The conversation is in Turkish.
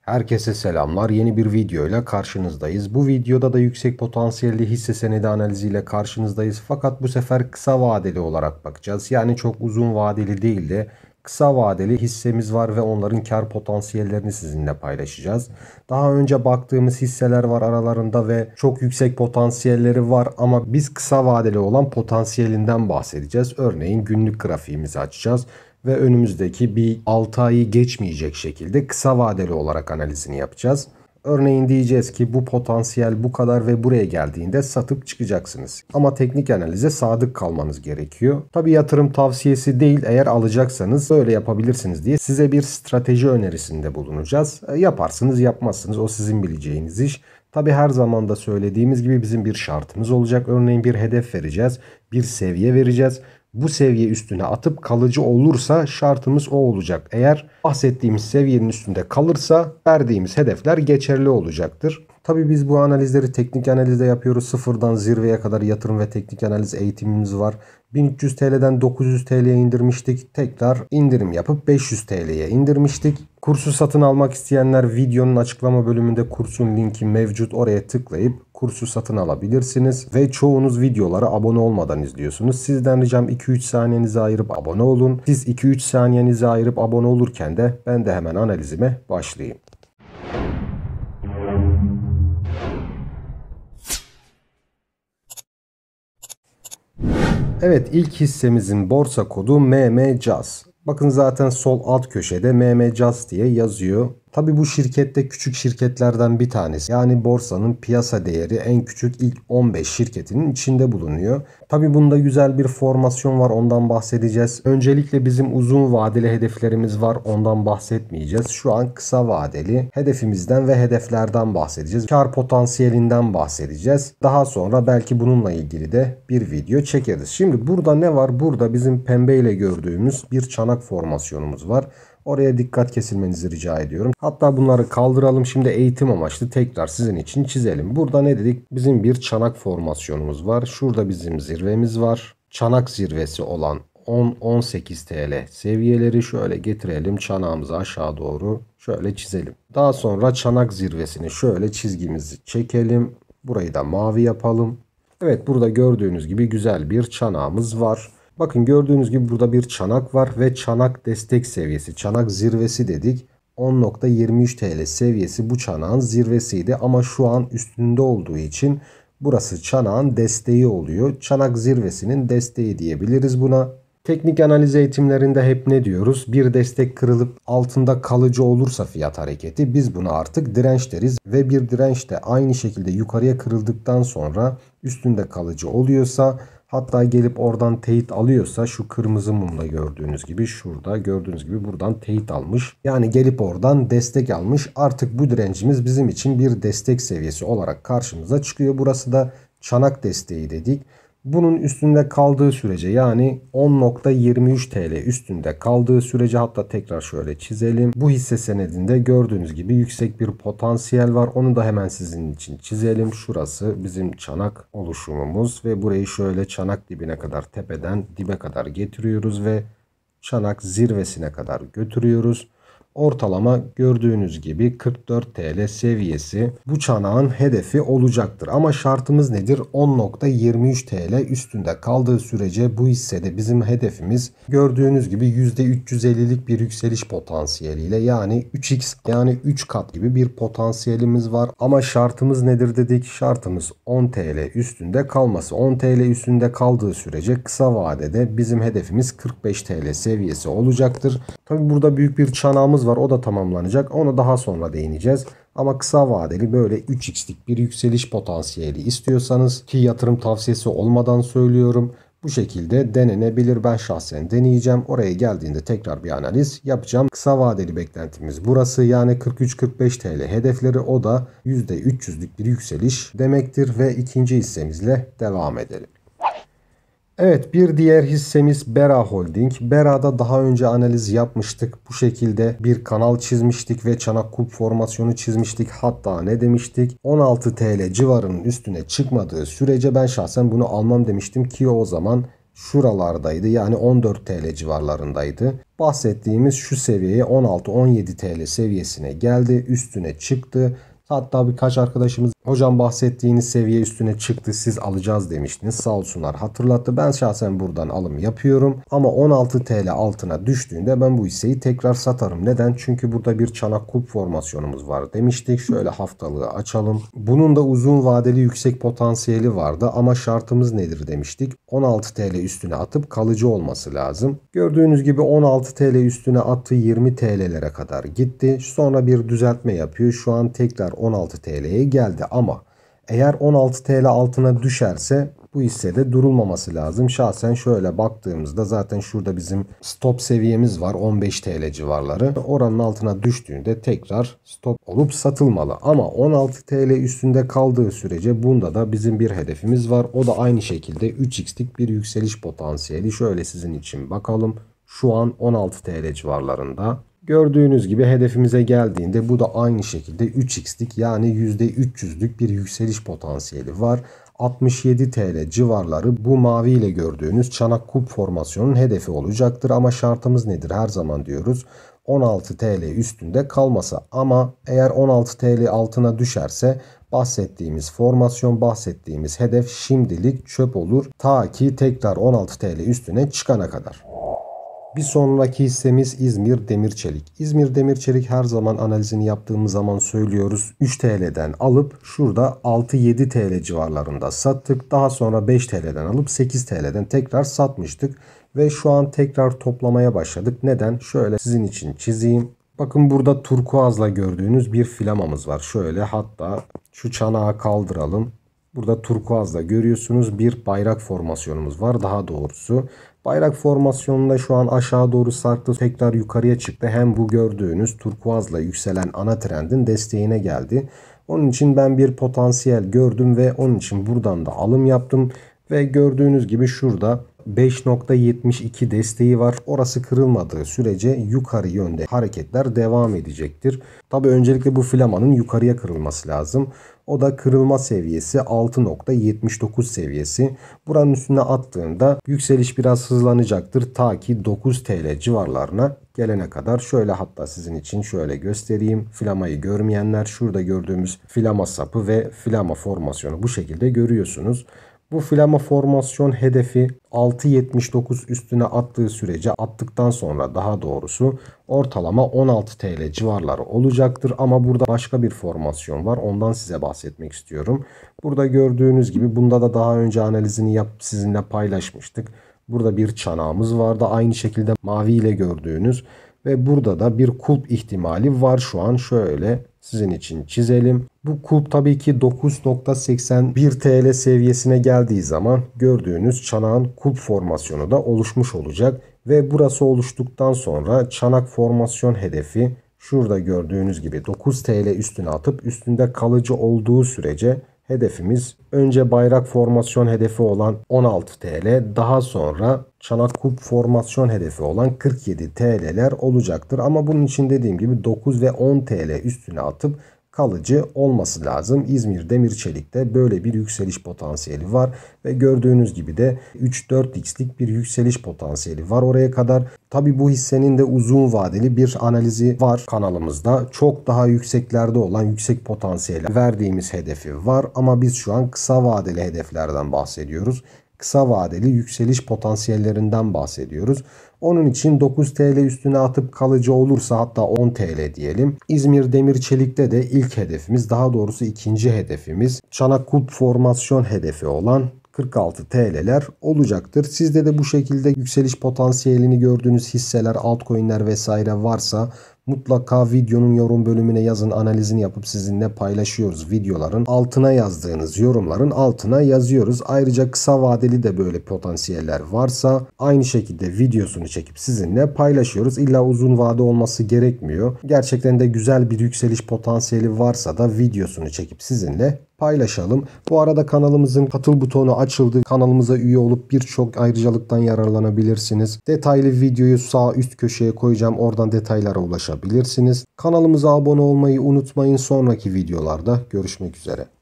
Herkese selamlar. Yeni bir videoyla karşınızdayız. Bu videoda da yüksek potansiyelli hisse senedi analiziyle karşınızdayız. Fakat bu sefer kısa vadeli olarak bakacağız. Yani çok uzun vadeli değil de kısa vadeli hissemiz var ve onların kar potansiyellerini sizinle paylaşacağız. Daha önce baktığımız hisseler var aralarında ve çok yüksek potansiyelleri var ama biz kısa vadeli olan potansiyelinden bahsedeceğiz. Örneğin günlük grafiğimizi açacağız ve önümüzdeki bir 6 ayı geçmeyecek şekilde kısa vadeli olarak analizini yapacağız. Örneğin diyeceğiz ki bu potansiyel bu kadar ve buraya geldiğinde satıp çıkacaksınız. Ama teknik analize sadık kalmanız gerekiyor. Tabi yatırım tavsiyesi değil, eğer alacaksanız böyle yapabilirsiniz diye size bir strateji önerisinde bulunacağız. Yaparsınız yapmazsınız, o sizin bileceğiniz iş. Tabi her zaman da söylediğimiz gibi bizim bir şartımız olacak. Örneğin bir hedef vereceğiz, bir seviye vereceğiz. Bu seviye üstüne atıp kalıcı olursa şartımız o olacak. Eğer bahsettiğimiz seviyenin üstünde kalırsa verdiğimiz hedefler geçerli olacaktır. Tabii biz bu analizleri teknik analizde yapıyoruz. Sıfırdan zirveye kadar yatırım ve teknik analiz eğitimimiz var. 1300 TL'den 900 TL'ye indirmiştik. Tekrar indirim yapıp 500 TL'ye indirmiştik. Kursu satın almak isteyenler videonun açıklama bölümünde kursun linki mevcut. Oraya tıklayıp kursu satın alabilirsiniz. Ve çoğunuz videolara abone olmadan izliyorsunuz. Sizden ricam 2-3 saniyenizi ayırıp abone olun. Siz 2-3 saniyenizi ayırıp abone olurken de ben de hemen analizime başlayayım. Evet, ilk hissemizin borsa kodu MMCAS. Bakın zaten sol alt köşede MMCAS diye yazıyor. Tabi bu şirkette küçük şirketlerden bir tanesi. Yani borsanın piyasa değeri en küçük ilk 15 şirketinin içinde bulunuyor. Tabi bunda güzel bir formasyon var, ondan bahsedeceğiz. Öncelikle bizim uzun vadeli hedeflerimiz var, ondan bahsetmeyeceğiz. Şu an kısa vadeli hedefimizden ve hedeflerden bahsedeceğiz. Kar potansiyelinden bahsedeceğiz. Daha sonra belki bununla ilgili de bir video çekeriz. Şimdi burada ne var? Burada bizim pembeyle gördüğümüz bir çanak formasyonumuz var. Oraya dikkat kesilmenizi rica ediyorum. Hatta bunları kaldıralım. Şimdi eğitim amaçlı tekrar sizin için çizelim. Burada ne dedik? Bizim bir çanak formasyonumuz var. Şurada bizim zirvemiz var. Çanak zirvesi olan 10-18 TL seviyeleri şöyle getirelim. Çanağımızı aşağı doğru şöyle çizelim. Daha sonra çanak zirvesini şöyle çizgimizi çekelim. Burayı da mavi yapalım. Evet, burada gördüğünüz gibi güzel bir çanağımız var. Bakın gördüğünüz gibi burada bir çanak var ve çanak destek seviyesi, çanak zirvesi dedik. 10.23 TL seviyesi bu çanağın zirvesiydi ama şu an üstünde olduğu için burası çanağın desteği oluyor. Çanak zirvesinin desteği diyebiliriz buna. Teknik analiz eğitimlerinde hep ne diyoruz? Bir destek kırılıp altında kalıcı olursa fiyat hareketi biz buna artık direnç deriz. Ve bir direnç de aynı şekilde yukarıya kırıldıktan sonra üstünde kalıcı oluyorsa, hatta gelip oradan teyit alıyorsa, şu kırmızı mumla gördüğünüz gibi şurada gördüğünüz gibi buradan teyit almış. Yani gelip oradan destek almış. Artık bu direncimiz bizim için bir destek seviyesi olarak karşımıza çıkıyor. Burası da çanak desteği dedik. Bunun üstünde kaldığı sürece, yani 10.23 TL üstünde kaldığı sürece, hatta tekrar şöyle çizelim. Bu hisse senedinde gördüğünüz gibi yüksek bir potansiyel var. Onu da hemen sizin için çizelim. Şurası bizim çanak oluşumumuz ve burayı şöyle çanak dibine kadar, tepeden dibe kadar getiriyoruz ve çanak zirvesine kadar götürüyoruz. Ortalama gördüğünüz gibi 44 TL seviyesi bu çanağın hedefi olacaktır. Ama şartımız nedir? 10.23 TL üstünde kaldığı sürece bu hissede bizim hedefimiz gördüğünüz gibi %350'lik bir yükseliş potansiyeliyle, yani 3x, yani 3 kat gibi bir potansiyelimiz var. Ama şartımız nedir dedik? Şartımız 10 TL üstünde kalması. 10 TL üstünde kaldığı sürece kısa vadede bizim hedefimiz 45 TL seviyesi olacaktır. Tabi burada büyük bir çanağımız var, o da tamamlanacak. Onu daha sonra değineceğiz. Ama kısa vadeli böyle 3x'lik bir yükseliş potansiyeli istiyorsanız, ki yatırım tavsiyesi olmadan söylüyorum, bu şekilde denenebilir. Ben şahsen deneyeceğim. Oraya geldiğinde tekrar bir analiz yapacağım. Kısa vadeli beklentimiz burası, yani 43-45 TL hedefleri, o da %300'lük bir yükseliş demektir ve ikinci hissemizle devam edelim. Evet, bir diğer hissemiz Bera Holding. Bera'da daha önce analiz yapmıştık. Bu şekilde bir kanal çizmiştik ve çanak kulp formasyonu çizmiştik. Hatta ne demiştik? 16 TL civarının üstüne çıkmadığı sürece ben şahsen bunu almam demiştim ki o zaman şuralardaydı. Yani 14 TL civarlarındaydı. Bahsettiğimiz şu seviyeye 16-17 TL seviyesine geldi. Üstüne çıktı. Hatta birkaç arkadaşımız hocam bahsettiğiniz seviye üstüne çıktı, siz alacağız demiştiniz. Sağ olsunlar hatırlattı. Ben şahsen buradan alım yapıyorum. Ama 16 TL altına düştüğünde ben bu hisseyi tekrar satarım. Neden? Çünkü burada bir çanak kulp formasyonumuz var demiştik. Şöyle haftalığı açalım. Bunun da uzun vadeli yüksek potansiyeli vardı. Ama şartımız nedir demiştik. 16 TL üstüne atıp kalıcı olması lazım. Gördüğünüz gibi 16 TL üstüne attı, 20 TL'lere kadar gitti. Sonra bir düzeltme yapıyor. Şu an tekrar 16 TL'ye geldi ama eğer 16 TL altına düşerse bu hissede durulmaması lazım. Şahsen şöyle baktığımızda zaten şurada bizim stop seviyemiz var, 15 TL civarları. Oranın altına düştüğünde tekrar stop olup satılmalı. Ama 16 TL üstünde kaldığı sürece bunda da bizim bir hedefimiz var. O da aynı şekilde 3x'lik bir yükseliş potansiyeli. Şöyle sizin için bakalım. Şu an 16 TL civarlarında. Gördüğünüz gibi hedefimize geldiğinde bu da aynı şekilde 3x'lik yani %300'lük bir yükseliş potansiyeli var. 67 TL civarları bu mavi ile gördüğünüz çanak kulp formasyonun hedefi olacaktır. Ama şartımız nedir? Her zaman diyoruz 16 TL üstünde kalmasa, ama eğer 16 TL altına düşerse bahsettiğimiz formasyon, bahsettiğimiz hedef şimdilik çöp olur. Ta ki tekrar 16 TL üstüne çıkana kadar. Bir sonraki hissemiz İzmir Demir Çelik. İzmir Demir Çelik her zaman analizini yaptığımız zaman söylüyoruz. 3 TL'den alıp şurada 6-7 TL civarlarında sattık. Daha sonra 5 TL'den alıp 8 TL'den tekrar satmıştık. Ve şu an tekrar toplamaya başladık. Neden? Şöyle sizin için çizeyim. Bakın burada turkuazla gördüğünüz bir filamamız var. Şöyle hatta şu çanağı kaldıralım. Burada turkuazla görüyorsunuz bir bayrak formasyonumuz var daha doğrusu. Bayrak formasyonunda şu an aşağı doğru sarktı, tekrar yukarıya çıktı. Hem bu gördüğünüz turkuazla yükselen ana trendin desteğine geldi. Onun için ben bir potansiyel gördüm ve onun için buradan da alım yaptım. Ve gördüğünüz gibi şurada 5.72 desteği var. Orası kırılmadığı sürece yukarı yönde hareketler devam edecektir. Tabi öncelikle bu filamanın yukarıya kırılması lazım. O da kırılma seviyesi 6.79 seviyesi. Buranın üstüne attığında yükseliş biraz hızlanacaktır. Ta ki 9 TL civarlarına gelene kadar. Şöyle hatta sizin için şöyle göstereyim. Filamayı görmeyenler şurada gördüğümüz filama sapı ve filama formasyonu bu şekilde görüyorsunuz. Bu filama formasyon hedefi 6.79 üstüne attığı sürece, attıktan sonra daha doğrusu ortalama 16 TL civarları olacaktır. Ama burada başka bir formasyon var. Ondan size bahsetmek istiyorum. Burada gördüğünüz gibi bunda da daha önce analizini yapıp sizinle paylaşmıştık. Burada bir çanağımız vardı. Aynı şekilde mavi ile gördüğünüz ve burada da bir kulp ihtimali var şu an. Şöyle sizin için çizelim. Bu kulp tabii ki 9.81 TL seviyesine geldiği zaman gördüğünüz çanağın kulp formasyonu da oluşmuş olacak. Ve burası oluştuktan sonra çanak formasyon hedefi şurada gördüğünüz gibi 9 TL üstüne atıp üstünde kalıcı olduğu sürece hedefimiz önce bayrak formasyon hedefi olan 16 TL, daha sonra çanak kulp formasyon hedefi olan 47 TL'ler olacaktır. Ama bunun için dediğim gibi 9 ve 10 TL üstüne atıp kalıcı olması lazım. İzmir Demir Çelik'te böyle bir yükseliş potansiyeli var ve gördüğünüz gibi de 3-4x'lik bir yükseliş potansiyeli var oraya kadar. Tabi bu hissenin de uzun vadeli bir analizi var kanalımızda. Çok daha yükseklerde olan yüksek potansiyeli verdiğimiz hedefi var ama biz şu an kısa vadeli hedeflerden bahsediyoruz. Kısa vadeli yükseliş potansiyellerinden bahsediyoruz. Onun için 9 TL üstüne atıp kalıcı olursa, hatta 10 TL diyelim. İzmir Demir Çelik'te de ilk hedefimiz, daha doğrusu ikinci hedefimiz çanak kulp formasyon hedefi olan 46 TL'ler olacaktır. Sizde de bu şekilde yükseliş potansiyelini gördüğünüz hisseler, altcoin'ler vesaire varsa mutlaka videonun yorum bölümüne yazın, analizini yapıp sizinle paylaşıyoruz. Videoların altına yazdığınız yorumların altına yazıyoruz. Ayrıca kısa vadeli de böyle potansiyeller varsa aynı şekilde videosunu çekip sizinle paylaşıyoruz. İlla uzun vade olması gerekmiyor. Gerçekten de güzel bir yükseliş potansiyeli varsa da videosunu çekip sizinle paylaşalım. Bu arada kanalımızın katıl butonu açıldı. Kanalımıza üye olup birçok ayrıcalıktan yararlanabilirsiniz. Detaylı videoyu sağ üst köşeye koyacağım. Oradan detaylara ulaşabilirsiniz. Kanalımıza abone olmayı unutmayın. Sonraki videolarda görüşmek üzere.